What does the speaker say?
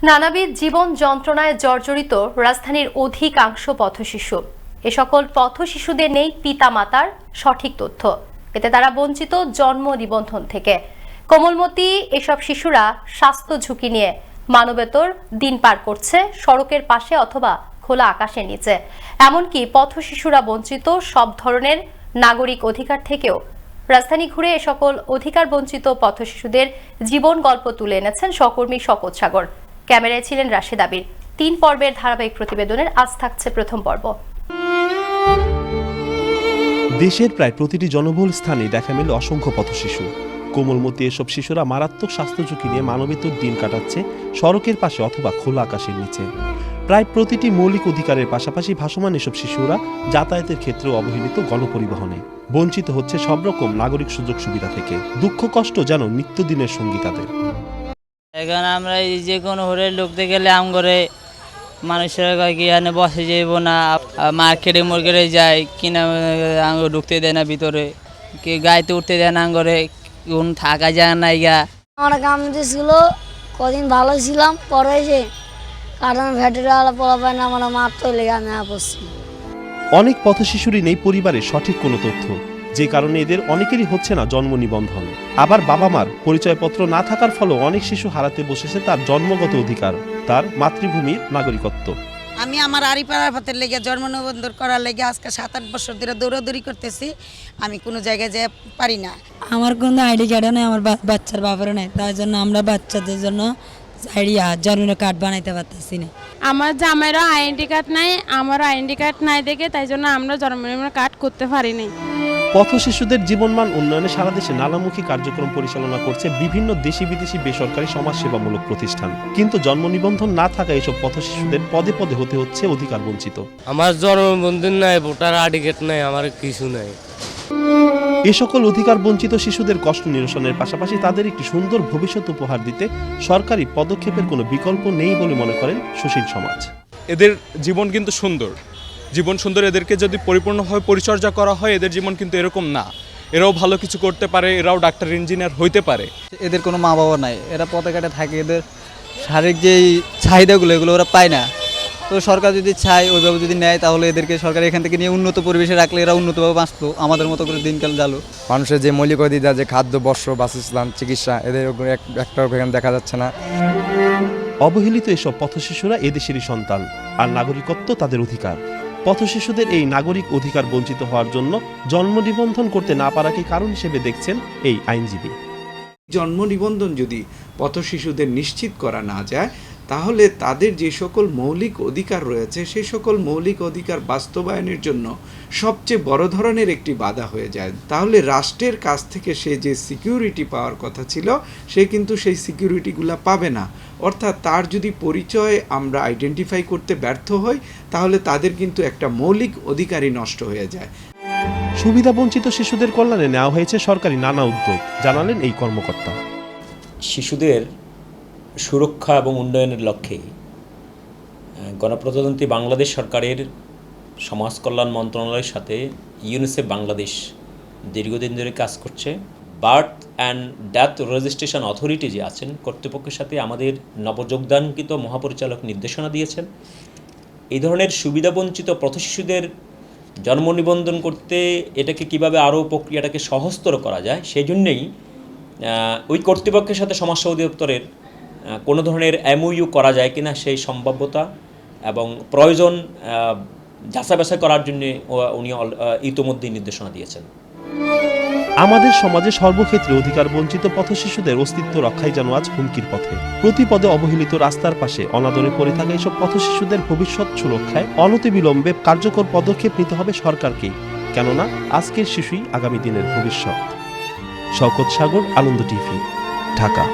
নানাবিধ জীবন যন্ত্রণায় জর্জরিত রাজধানীর অধিকাংশ পথশিশু। এ সকল পথশিশুদের নেই পিতামাতার সঠিক তথ্য, এতে তারা বঞ্চিত জন্ম নিবন্ধন থেকে। কোমলমতি এসব শিশুরা স্বাস্থ্য ঝুঁকি নিয়ে মানবেতর দিন পার করছে সড়কের পাশে অথবা খোলা আকাশের নিচে। এমনকি পথশিশুরা বঞ্চিত সব ধরনের নাগরিক অধিকার থেকেও। রাজধানী ঘুরে এ সকল অধিকার বঞ্চিত পথশিশুদের জীবন গল্প তুলে এনেছেন সহকর্মী শকত সাগর। ক্যামেরায় ছিলেন রাশেদ আবির। 3 পর্বের ধারাবাহিক প্রতিবেদনের আজ থাকছে প্রথম পর্ব। দেশের প্রায় প্রতিটি জনবহুল স্থানে দেখা মেলে অসংখ্য পথশিশু। কোমলমতি এসব শিশুরা মারাত্মক স্বাস্থ্য ঝুঁকি নিয়ে মানবেতর দিন কাটাচ্ছে সড়কের পাশে অথবা খোলা আকাশের নিচে। প্রায় প্রতিটি মৌলিক অধিকারের পাশাপাশি ভাসমান এসব শিশুরা যাতায়াতের ক্ষেত্রেও অবহেলিত গণপরিবহনে। বঞ্চিত হচ্ছে সব রকম নাগরিক সুযোগ সুবিধা থেকে। দুঃখ কষ্ট যেন নিত্যদিনের সঙ্গী তাদের। এখন আমরা যে কোনো হোটেল ঢুকতে গেলে আমগরে মানুষের কি এখানে বসে যাইব না, মার্কেটে মার্কেটে যায় কিনা আঙ্গ ঢুকতে দেয় না ভিতরে, কি গাড়িতে উঠতে দেয় না আঙ্গরে, কোন থাকা যায় না। আমার কাম ছিল কদিন ভালো ছিলাম, পরে যে কারণ ভেটের পড়া পায় না, আমার মারতে লেগে আমি পড়ছি। অনেক পথশিশুরই নেই পরিবারের সঠিক কোনো তথ্য, যে কারণে এদের অনেকেরই হচ্ছে না জন্ম নিবন্ধন। আবার বাবা মার পরিচয়পত্র না থাকার ফলেও অনেক শিশু হারাতে বসেছে তার জন্মগত অধিকার, তার মাতৃভূমির নাগরিকত্ব। আমি আমার আড়িপাড়ার ভাতের লেগে জন্ম নিবন্ধন করার লেগে আজকে 7-8 বছর ধরে দৌড়াদৌড়ি করতেছি। আমি কোনো জায়গায় যেতে পারি না। আমার কোনো আইডি কার্ডও নেই, আমার বাচ্চার বাবারও নেই, তার জন্য আমরা বাচ্চাদের জন্য জন্ম কার্ড বানাইতে পারতেছি না। আমার জামাইরও আইডেন্টি কার্ড নাই, আমারও আইডেন্টি কার্ড নাই দেখে তাই জন্য আমরা জন্ম নিবন্ধন কার্ড করতে পারি নাই। পথশিশুদের জীবনমান উন্নয়নে সারা দেশে নানামুখী কার্যক্রম পরিচালনা করছে বিভিন্ন দেশি বিদেশি বেসরকারি সমাজসেবামূলক প্রতিষ্ঠান। কিন্তু জন্ম নিবন্ধন না থাকা এসব পথশিশুদের পদে পদে হতে হচ্ছে অধিকার বঞ্চিত। আমার জন্ম নিবন্ধন নাই, ভোটার আইডি কার্ড নাই, আমার কিছু নাই। এ সকল অধিকার বঞ্চিত শিশুদের কষ্ট নিরসনের পাশাপাশি তাদের একটি সুন্দর ভবিষ্যৎ উপহার দিতে সরকারি পদক্ষেপের কোনো বিকল্প নেই বলে মনে করেন সুশীল সমাজ। এদের জীবন কিন্তু সুন্দর, এদেরকে যদি পরিপূর্ণভাবে পরিচর্যা করা হয় এদের জীবন কিন্তু এরকম না। এরাও ভালো কিছু করতে পারে, এরাও ডাক্তার ইঞ্জিনিয়ার হইতে পারে। এদের কোনো মা বাবা নাই, এরা পথে ঘাটে থাকে, এদের শারীরিক যেই চাহিদাগুলো এগুলো ওরা পায় না। তো সরকার যদি চায় ওইভাবে যদি নেয় তাহলে এদেরকে সরকার এখান থেকে নিয়ে উন্নত পরিবেশে রাখলে এরা উন্নতভাবে বাঁচতো, আমাদের মতো করে দিনকাল জালো। মানুষের যে মৌলিক অধিকার, যে খাদ্য, বস্ত্র, বাসস্থান, চিকিৎসা, এদের একটা এখানে দেখা যাচ্ছে না। অবহেলিত এসব পথশিশুরা এদেশেরই সন্তান, আর নাগরিকত্ব তাদের অধিকার। পথশিশুদের এই নাগরিক অধিকার বঞ্চিত হওয়ার জন্য জন্ম নিবন্ধন করতে না পারাকে কারণ হিসেবে দেখছেন এই আইনজীবী। জন্ম নিবন্ধন যদি পথশিশুদের নিশ্চিত করা না যায় তাহলে তাদের যে সকল মৌলিক অধিকার রয়েছে সেই সকল মৌলিক অধিকার বাস্তবায়নের জন্য সবচেয়ে বড় ধরনের একটি বাধা হয়ে যায়। তাহলে রাষ্ট্রের কাছ থেকে সে যে সিকিউরিটি পাওয়ার কথা ছিল সে কিন্তু সেই সিকিউরিটিগুলো পাবে না। অর্থাৎ তার যদি পরিচয় আমরা আইডেন্টিফাই করতে ব্যর্থ হই তাহলে তাদের কিন্তু একটা মৌলিক অধিকারই নষ্ট হয়ে যায়। সুবিধা বঞ্চিত শিশুদের কল্যাণে নেওয়া হয়েছে সরকারি নানা উদ্যোগ, জানালেন এই কর্মকর্তা। শিশুদের সুরক্ষা এবং উন্নয়নের লক্ষ্যে গণপ্রজাতন্ত্রী বাংলাদেশ সরকারের সমাজ কল্যাণ মন্ত্রণালয়ের সাথে ইউনিসেফ বাংলাদেশ দীর্ঘদিন ধরে কাজ করছে। Birth and death registration authority যে আছেন কর্তৃপক্ষের সাথে আমাদের নবযোগদানকৃত মহাপরিচালক নির্দেশনা দিয়েছেন। এই ধরনের সুবিধাবঞ্চিত পথশিশুদের জন্ম নিবন্ধন করতে এটাকে কিভাবে আরও প্রক্রিয়াটাকে সহজতর করা যায় সেই জন্যেই ওই কর্তৃপক্ষের সাথে সমাজসেবা অধিদপ্তরের কোনো ধরনের এমওইউ করা যায় কিনা সেই সম্ভাব্যতা এবং প্রয়োজন যাচাই বাছাই করার জন্য উনি ইতোমধ্যেই নির্দেশনা দিয়েছেন। আমাদের সমাজে সর্বক্ষেত্রে অধিকার বঞ্চিত পথশিশুদের অস্তিত্ব রক্ষাই যেন আজ হুমকির পথে। প্রতি পদে অবহেলিত রাস্তার পাশে অনাদরে পড়ে থাকা এসব পথশিশুদের ভবিষ্যৎ সুরক্ষায় অনতিবিলম্বে কার্যকর পদক্ষেপ নিতে হবে সরকারকেই, কেননা আজকের শিশুই আগামী দিনের ভবিষ্যৎ। শকত সাগর, আনন্দ টিভি, ঢাকা।